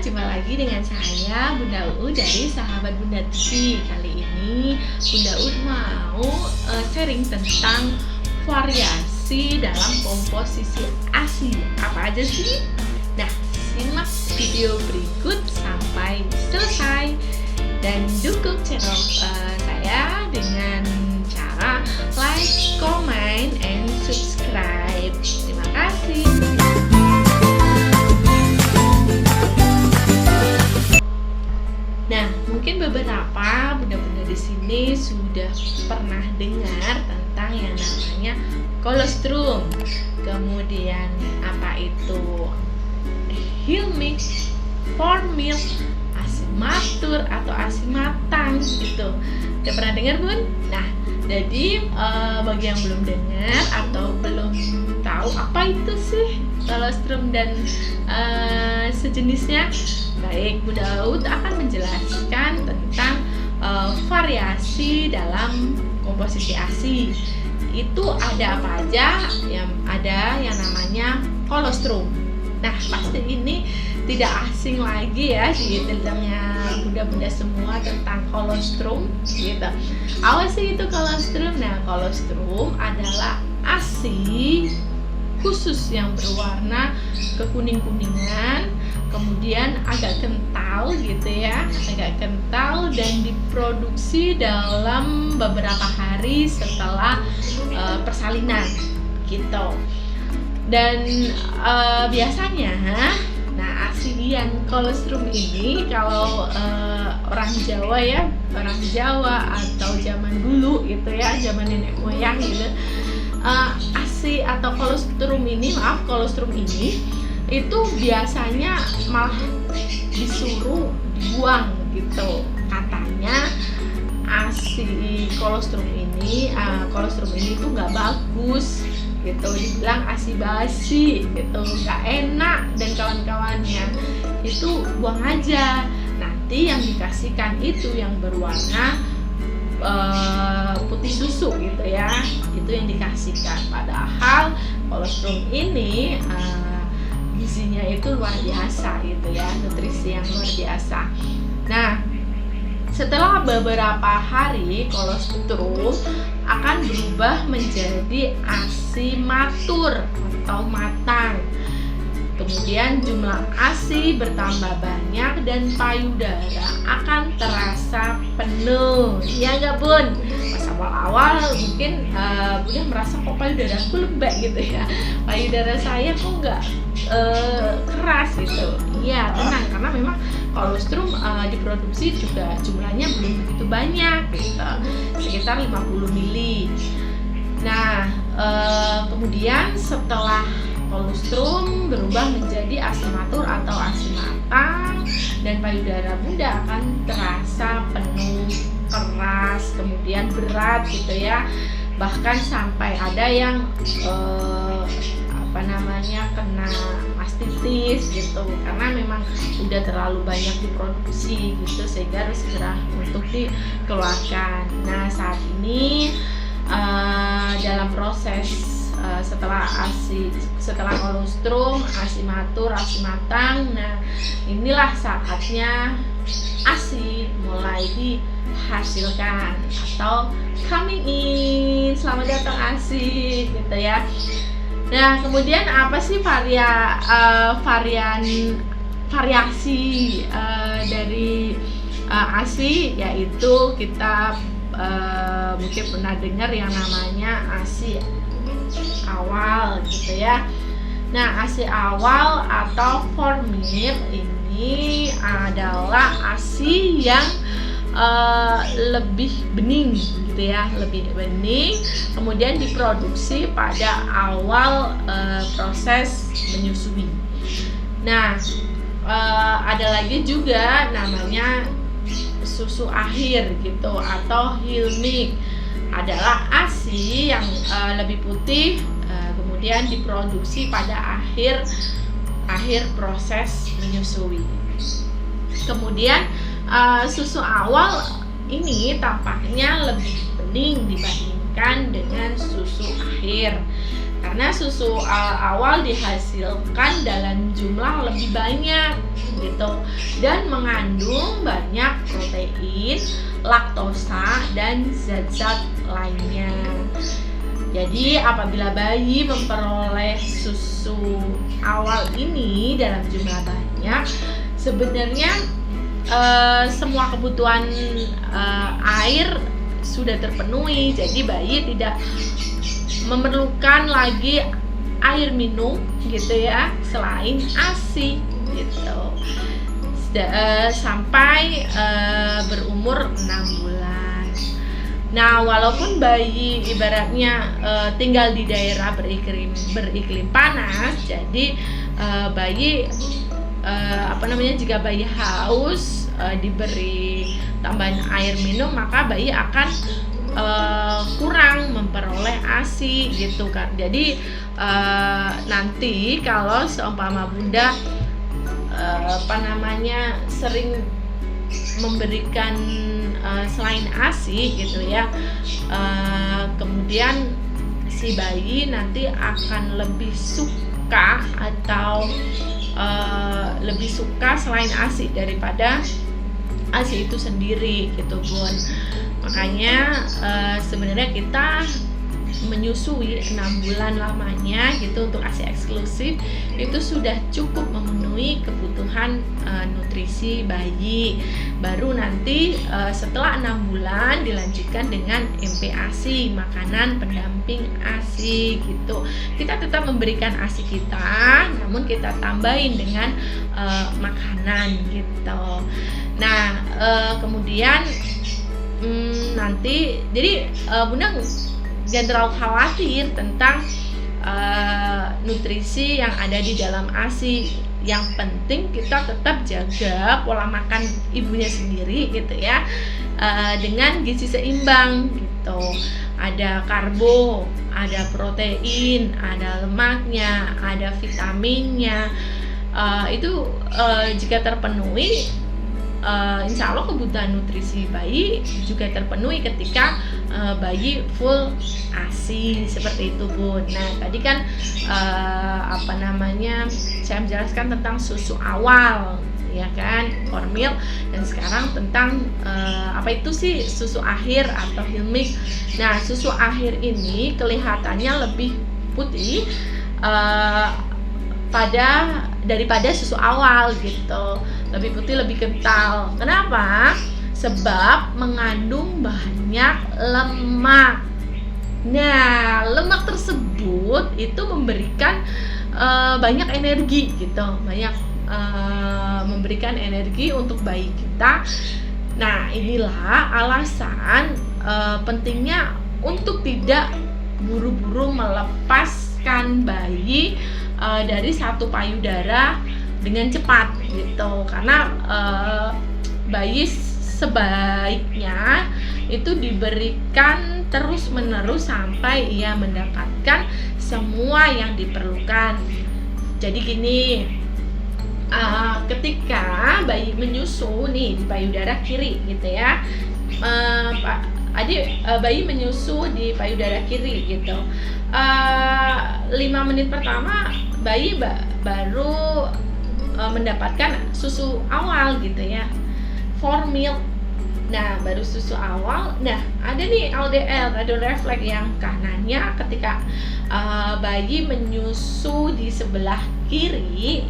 jumpa lagi dengan saya Bunda Uu dari Sahabat Bunda TV. Kali ini Bunda Uu mau sharing tentang variasi dalam komposisi ASI. Apa aja sih? Nah, simak video berikut sampai selesai dan dukung channel saya dengan cara like, comment, and subscribe. Terima kasih. Nah, mungkin beberapa bunda-bunda di sini sudah pernah dengar tentang yang namanya kolostrum. Kemudian apa itu Hilmic, formil, ASI matur atau ASI matang gitu. Udah pernah dengar, Bun? Nah, jadi bagi yang belum dengar atau belum tahu apa itu sih kolostrum dan sejenisnya, baik, Bunda Uu akan menjelaskan tentang variasi dalam komposisi ASI. Itu ada apa aja? Ada yang namanya kolostrum. Nah, pasti ini tidak asing lagi ya di telinganya bunda-bunda semua tentang kolostrum gitu. Apa sih itu kolostrum? Nah, kolostrum adalah ASI khusus yang berwarna kekuning-kuningan, kemudian agak kental gitu ya, agak kental dan diproduksi dalam beberapa hari setelah persalinan gitu. Dan biasanya, nah, aslian kolostrum ini kalau orang Jawa ya, orang Jawa atau zaman dulu gitu ya, zaman nenek moyang gitu, ASI atau kolostrum ini itu biasanya malah disuruh dibuang gitu. Katanya ASI kolostrum ini itu nggak bagus gitu, dibilang ASI basi gitu, nggak enak dan kawan-kawannya, itu buang aja. Nanti yang dikasihkan itu yang berwarna putih susu gitu ya, itu yang dikasihkan. Padahal kolostrum ini gizinya itu luar biasa gitu ya, nutrisi yang luar biasa. Nah, setelah beberapa hari kolostrum akan berubah menjadi ASI matur atau matang. Kemudian jumlah ASI bertambah banyak dan payudara akan terasa penuh. Ya nggak, Bun? Pas awal-awal mungkin Bunda merasa kok payudaraku lembek gitu ya. Payudara saya kok nggak keras gitu. Iya, tenang, karena memang kolostrum diproduksi juga jumlahnya belum begitu banyak gitu, sekitar 50 mili. Nah, kemudian setelah kolostrum berubah menjadi ASI matur atau ASI matang dan payudara Bunda akan terasa penuh, keras, kemudian berat gitu ya. Bahkan sampai ada yang kena mastitis gitu, karena memang udah terlalu banyak diproduksi gitu, sehingga harus segera untuk dikeluarkan. Nah, saat ini dalam proses setelah kolostrum, ASI matur, ASI matang, nah inilah saatnya ASI mulai dihasilkan atau coming in. Selamat datang ASI gitu ya. Nah, kemudian apa sih variasi dari ASI? Yaitu kita mungkin pernah dengar yang namanya ASI awal gitu ya. Nah, ASI awal atau formil ini adalah ASI yang lebih bening gitu ya, lebih bening, kemudian diproduksi pada awal proses menyusui. Nah, ada lagi juga namanya susu akhir gitu atau Hilmic, adalah ASI yang lebih putih, kemudian diproduksi pada akhir proses menyusui. Kemudian susu awal ini tampaknya lebih bening dibandingkan dengan susu akhir, karena susu awal dihasilkan dalam jumlah lebih banyak gitu dan mengandung banyak protein, laktosa dan zat-zat lainnya. Jadi apabila bayi memperoleh susu awal ini dalam jumlah banyak, sebenarnya semua kebutuhan air sudah terpenuhi. Jadi bayi tidak memerlukan lagi air minum gitu ya selain ASI gitu sampai berumur 6 bulan. Nah, walaupun bayi ibaratnya tinggal di daerah beriklim panas, jadi bayi jika bayi haus diberi tambahan air minum, maka bayi akan kurang memperoleh ASI gitu kan. Jadi nanti kalau seumpama bunda sering memberikan selain ASI gitu ya, kemudian si bayi nanti akan lebih suka atau lebih suka selain ASI daripada ASI itu sendiri gitu Bun. Makanya sebenarnya kita menyusui 6 bulan lamanya gitu untuk ASI eksklusif itu sudah cukup memenuhi kebutuhan nutrisi bayi. Baru nanti setelah 6 bulan dilanjutkan dengan MPASI, makanan pendamping ASI gitu. Kita tetap memberikan ASI kita, namun kita tambahin dengan makanan gitu. Nah, kemudian nanti jadi bunda jangan terlalu khawatir tentang nutrisi yang ada di dalam ASI. Yang penting kita tetap jaga pola makan ibunya sendiri gitu ya, dengan gizi seimbang gitu. Ada karbo, ada protein, ada lemaknya, ada vitaminnya. Itu jika terpenuhi, insya Allah kebutuhan nutrisi bayi juga terpenuhi ketika bayi full ASI seperti itu Bun. Nah tadi kan saya menjelaskan tentang susu awal ya kan, formil, dan sekarang tentang apa itu sih susu akhir atau hilmik. Nah susu akhir ini kelihatannya lebih putih daripada susu awal gitu, lebih putih, lebih kental. Kenapa? Sebab mengandung banyak lemak. Nah, lemak tersebut itu memberikan banyak energi gitu, memberikan energi untuk bayi kita. Nah, inilah alasan pentingnya untuk tidak buru-buru melepaskan bayi dari satu payudara dengan cepat gitu, karena bayi sebaiknya itu diberikan terus-menerus sampai ia mendapatkan semua yang diperlukan. Jadi gini, ketika bayi menyusu nih di payudara kiri gitu ya, bayi menyusu di payudara kiri gitu, 5 menit pertama bayi baru mendapatkan susu awal gitu ya, formil. Nah baru susu awal. Nah ada nih LDL, radio refleks yang kanannya ketika bayi menyusu di sebelah kiri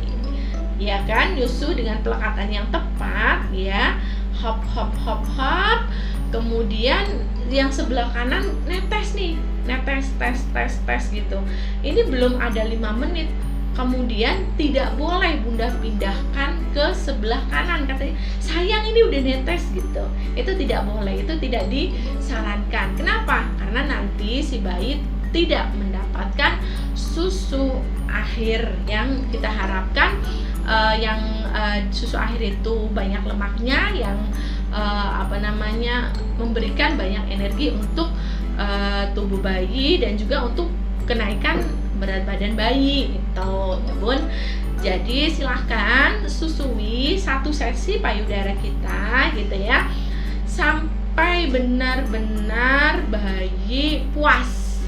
ya kan, nyusu dengan pelekatan yang tepat ya, hop hop hop hop, kemudian yang sebelah kanan netes nih, netes tes gitu. Ini belum ada 5 menit, kemudian tidak boleh bunda pindahkan ke sebelah kanan, katanya sayang ini udah netes gitu. Itu tidak boleh, itu tidak disarankan. Kenapa? Karena nanti si bayi tidak mendapatkan susu akhir yang kita harapkan, yang susu akhir itu banyak lemaknya, yang memberikan banyak energi untuk tubuh bayi dan juga untuk kenaikan berat badan bayi itu ya Bun. Jadi silahkan susui 1 sesi payudara kita gitu ya, sampai benar-benar bayi puas.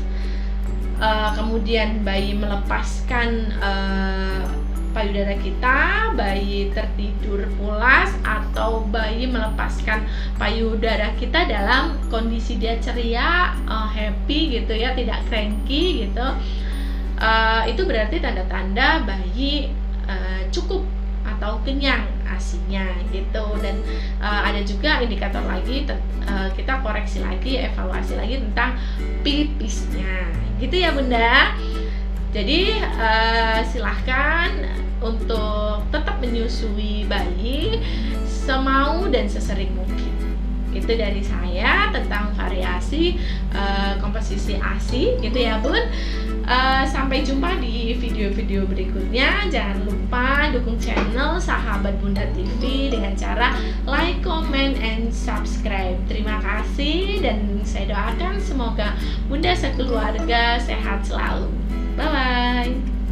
kemudian bayi melepaskan payudara kita, bayi tertidur pulas, atau bayi melepaskan payudara kita dalam kondisi dia ceria, happy gitu ya, tidak cranky gitu, itu berarti tanda-tanda bayi cukup atau kenyang ASI-nya gitu. Dan ada juga indikator lagi, kita koreksi lagi, evaluasi lagi tentang pipisnya gitu ya Bunda. Jadi silahkan untuk tetap menyusui bayi semau dan sesering mungkin. Itu dari saya tentang variasi komposisi ASI gitu ya Bun. Sampai jumpa di video-video berikutnya. Jangan lupa dukung channel Sahabat Bunda TV dengan cara like, comment, and subscribe. Terima kasih, dan saya doakan semoga Bunda sekeluarga sehat selalu. Bye-bye.